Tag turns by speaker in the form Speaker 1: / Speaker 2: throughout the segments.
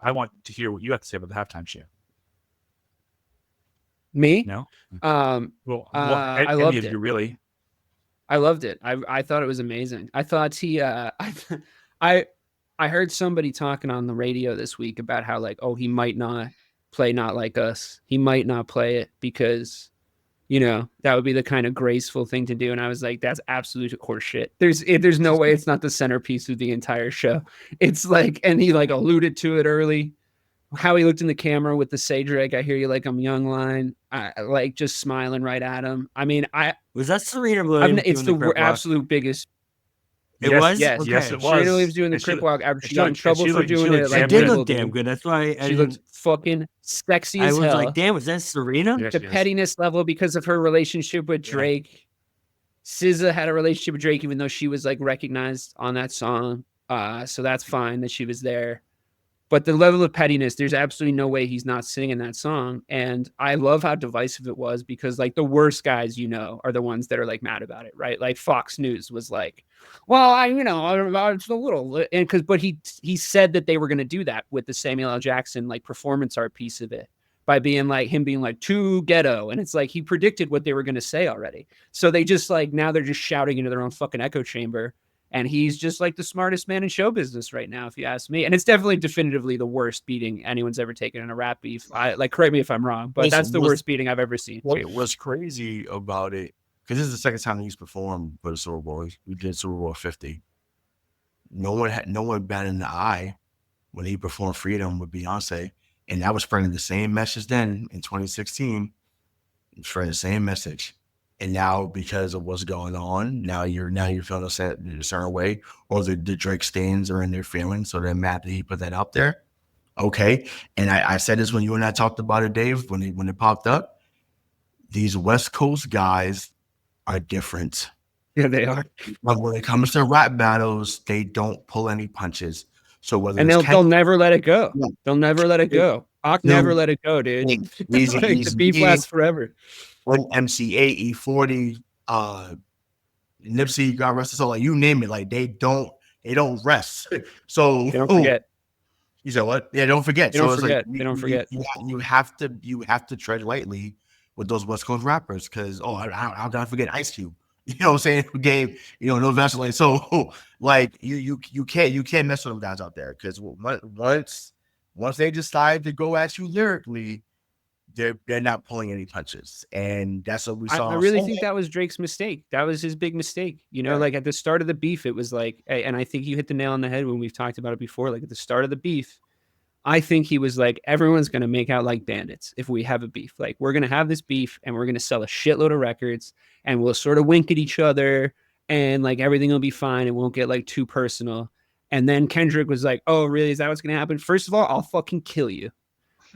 Speaker 1: I want to hear what you have to say about the halftime show.
Speaker 2: Me?
Speaker 1: No? Well,
Speaker 2: I
Speaker 1: any
Speaker 2: loved
Speaker 1: of
Speaker 2: it.
Speaker 1: you really?
Speaker 2: I loved it. I thought it was amazing. I thought I I heard somebody talking on the radio this week about how like, oh, he might not play Not Like Us. He might not play it because, that would be the kind of graceful thing to do. And I was like, that's absolute horse shit. There's no way it's not the centerpiece of the entire show. It's like, and he like alluded to it early. How he looked in the camera with the "Say Drake, I hear you like I'm young" line, like just smiling right at him. I mean,
Speaker 3: Was that Serena Williams
Speaker 2: it's
Speaker 3: doing the
Speaker 2: the
Speaker 3: crip walk?
Speaker 2: absolute biggest.
Speaker 3: It
Speaker 1: Yes,
Speaker 3: was?
Speaker 2: Yes,
Speaker 1: yes,
Speaker 3: Okay.
Speaker 1: it
Speaker 2: Serena Williams
Speaker 1: was.
Speaker 2: doing the
Speaker 1: And
Speaker 2: crip walk after
Speaker 1: and
Speaker 2: she got in trouble for
Speaker 1: she
Speaker 2: doing it at
Speaker 3: She
Speaker 2: like
Speaker 3: did
Speaker 2: Wimbledon.
Speaker 3: look damn good. That's why
Speaker 2: She looked fucking sexy
Speaker 3: I
Speaker 2: as
Speaker 3: was
Speaker 2: hell.
Speaker 3: like, damn, was that Serena?
Speaker 1: Yes,
Speaker 2: The
Speaker 1: yes.
Speaker 2: pettiness level because of her relationship with
Speaker 1: Yeah.
Speaker 2: Drake. SZA had a relationship with Drake, even though she was like recognized on that song. So that's fine that she was there. But the level of pettiness, there's absolutely no way he's not singing that song. And I love how divisive it was because like the worst guys, are the ones that are like mad about it, right? Like Fox News was like, well, it's a little, but he said that they were going to do that with the Samuel L. Jackson like performance art piece of it by being like too ghetto. And it's like he predicted what they were going to say already. So they just like now they're just shouting into their own fucking echo chamber. And he's just like the smartest man in show business right now, if you ask me. And it's definitely definitively the worst beating anyone's ever taken in a rap beef. Correct me if I'm wrong, but that's the worst beating I've ever seen.
Speaker 4: What's crazy about it, because this is the second time he's performed for the Super Bowl. We did Super Bowl 50. No one batted an eye when he performed Freedom with Beyonce. And that was spreading the same message then in 2016. Spreading the same message. And now, because of what's going on, now you're feeling a certain way, or the Drake stands are in their feelings, so they're mad that he put that out there. Okay, and I said this when you and I talked about it, Dave, when it popped up. These West Coast guys are different.
Speaker 2: Yeah, they are.
Speaker 4: But when it comes to rap battles, they don't pull any punches. So whether
Speaker 2: and they'll never let it go. Yeah. They'll never let it go. Pac never let it go, dude. The beef lasts forever.
Speaker 4: When MCA, E40, Nipsey got arrested, so like you name it, like they don't rest. So
Speaker 2: they don't forget.
Speaker 4: You said what? Yeah, don't forget.
Speaker 2: They don't forget. They don't forget.
Speaker 4: You have to tread lightly with those West Coast rappers because how can I forget Ice Cube? You know what I'm saying? Who gave no Vaseline? So like you can't mess with them guys out there because once they decide to go at you lyrically, they're not pulling any punches, and that's what we saw.
Speaker 2: I really think that was Drake's mistake. That was his big mistake. Like at the start of the beef, it was like, and I think you hit the nail on the head when we've talked about it before. Like at the start of the beef, I think he was like, everyone's gonna make out like bandits if we have a beef. Like we're gonna have this beef, and we're gonna sell a shitload of records, and we'll sort of wink at each other, and like everything will be fine. It won't get like too personal. And then Kendrick was like, "Oh, really? Is that what's gonna happen? First of all, I'll fucking kill you.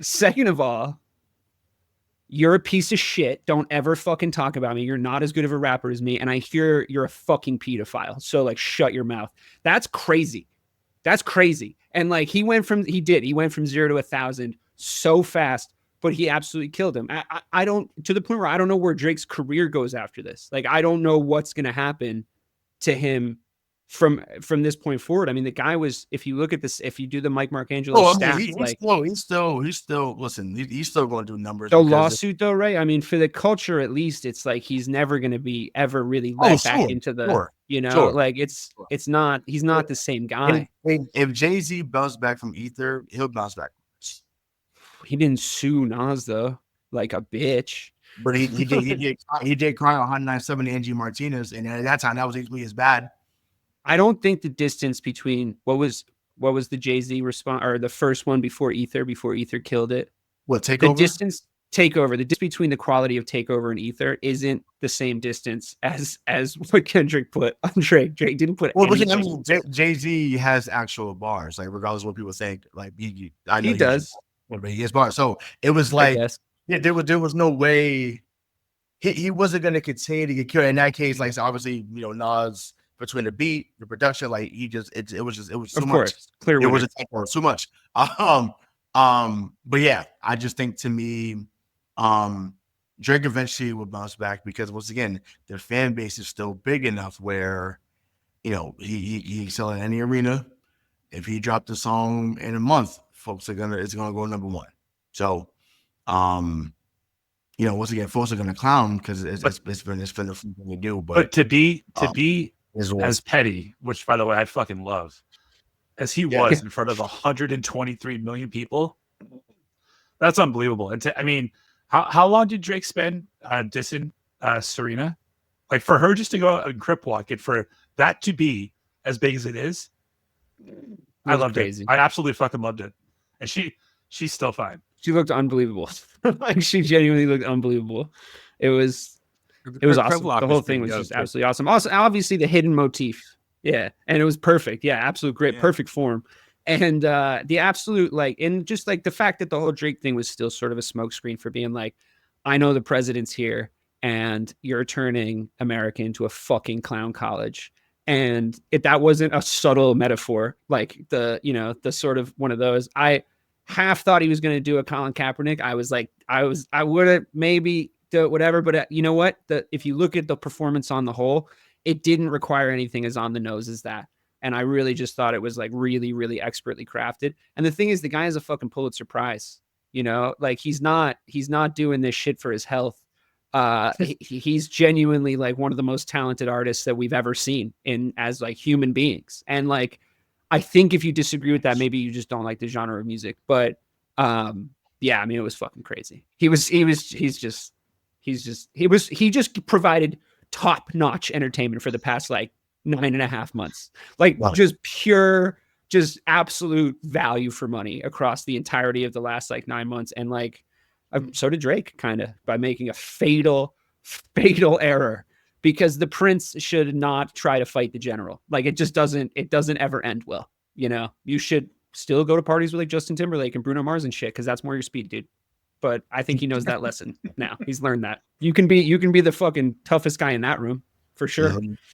Speaker 2: Second of all, you're a piece of shit. Don't ever fucking talk about me. You're not as good of a rapper as me. And I hear you're a fucking pedophile. So like, shut your mouth." That's crazy. That's crazy. And like, he went from 0 to 1,000 so fast, but he absolutely killed him. I don't, to the point where I don't know where Drake's career goes after this. Like, I don't know what's going to happen to him from this point forward. I mean, the guy was, if you look at this, if you do the Mike Marcangelo stats,
Speaker 4: he's still going to do numbers.
Speaker 2: The lawsuit though, right? I mean, for the culture, at least it's like, he's never going to be ever really let back into the, like it's not, he's not the same guy.
Speaker 4: If Jay-Z bounced back from Ether, he'll bounce back.
Speaker 2: He didn't sue Nas though, like a bitch.
Speaker 4: But he did cry on Hot 97 Angie Martinez, and at that time that was equally as bad.
Speaker 2: I don't think the distance between what was the Jay-Z response or the first one before Ether killed it.
Speaker 4: What, Takeover?
Speaker 2: The distance between the quality of Takeover and Ether isn't the same distance as what Kendrick put on Drake. Drake didn't put.
Speaker 4: Well, I mean, Jay-Z has actual bars, like regardless of what people think. Like
Speaker 2: he does.
Speaker 4: He has bars, so it was like, there was no way he wasn't going to continue to get killed. In that case, like, so obviously, Nas, between the beat, the production, like it was too much.
Speaker 2: Clear winner.
Speaker 4: It was too much. But yeah, I just think to me, Drake eventually will bounce back because once again, their fan base is still big enough where, he can sell in any arena. If he dropped a song in a month, folks it's gonna go number one. So, you know, once again, folks are gonna clown because it's been the thing we do.
Speaker 1: But to be
Speaker 4: is
Speaker 1: as petty, which by the way I fucking love, as he was in front of 123 million people, that's unbelievable. And I mean, how long did Drake spend dissing Serena? Like for her just to go out and crip walk it, for that to be as big as it is, I loved it. I absolutely fucking loved it. And she's still fine.
Speaker 2: She looked unbelievable. Like she genuinely looked unbelievable. It was awesome. The whole thing was just absolutely awesome. Also, obviously the hidden motif. Yeah. And it was perfect. Yeah. Absolute great, perfect form. And the absolute, like, and just like the fact that the whole Drake thing was still sort of a smokescreen for being like, I know the president's here and you're turning America into a fucking clown college. And if that wasn't a subtle metaphor, like the sort of one of those, I half thought he was going to do a Colin Kaepernick. I was like, I would have maybe do whatever, but you know what? If you look at the performance on the whole, it didn't require anything as on the nose as that. And I really just thought it was like really, really expertly crafted. And the thing is, the guy is a fucking Pulitzer Prize, you know, like he's not doing this shit for his health. He's genuinely like one of the most talented artists that we've ever seen as like human beings. And like, I think if you disagree with that, maybe you just don't like the genre of music, but yeah, I mean, it was fucking crazy. He just provided top-notch entertainment for the past like 9.5 months, like just pure, just absolute value for money across the entirety of the last like 9 months. And like, so did Drake kind of by making a fatal error, because the prince should not try to fight the general. Like it doesn't ever end well. You know, you should still go to parties with like Justin Timberlake and Bruno Mars and shit, because that's more your speed, dude. But I think he knows that lesson now. He's learned that you can be the fucking toughest guy in that room for sure.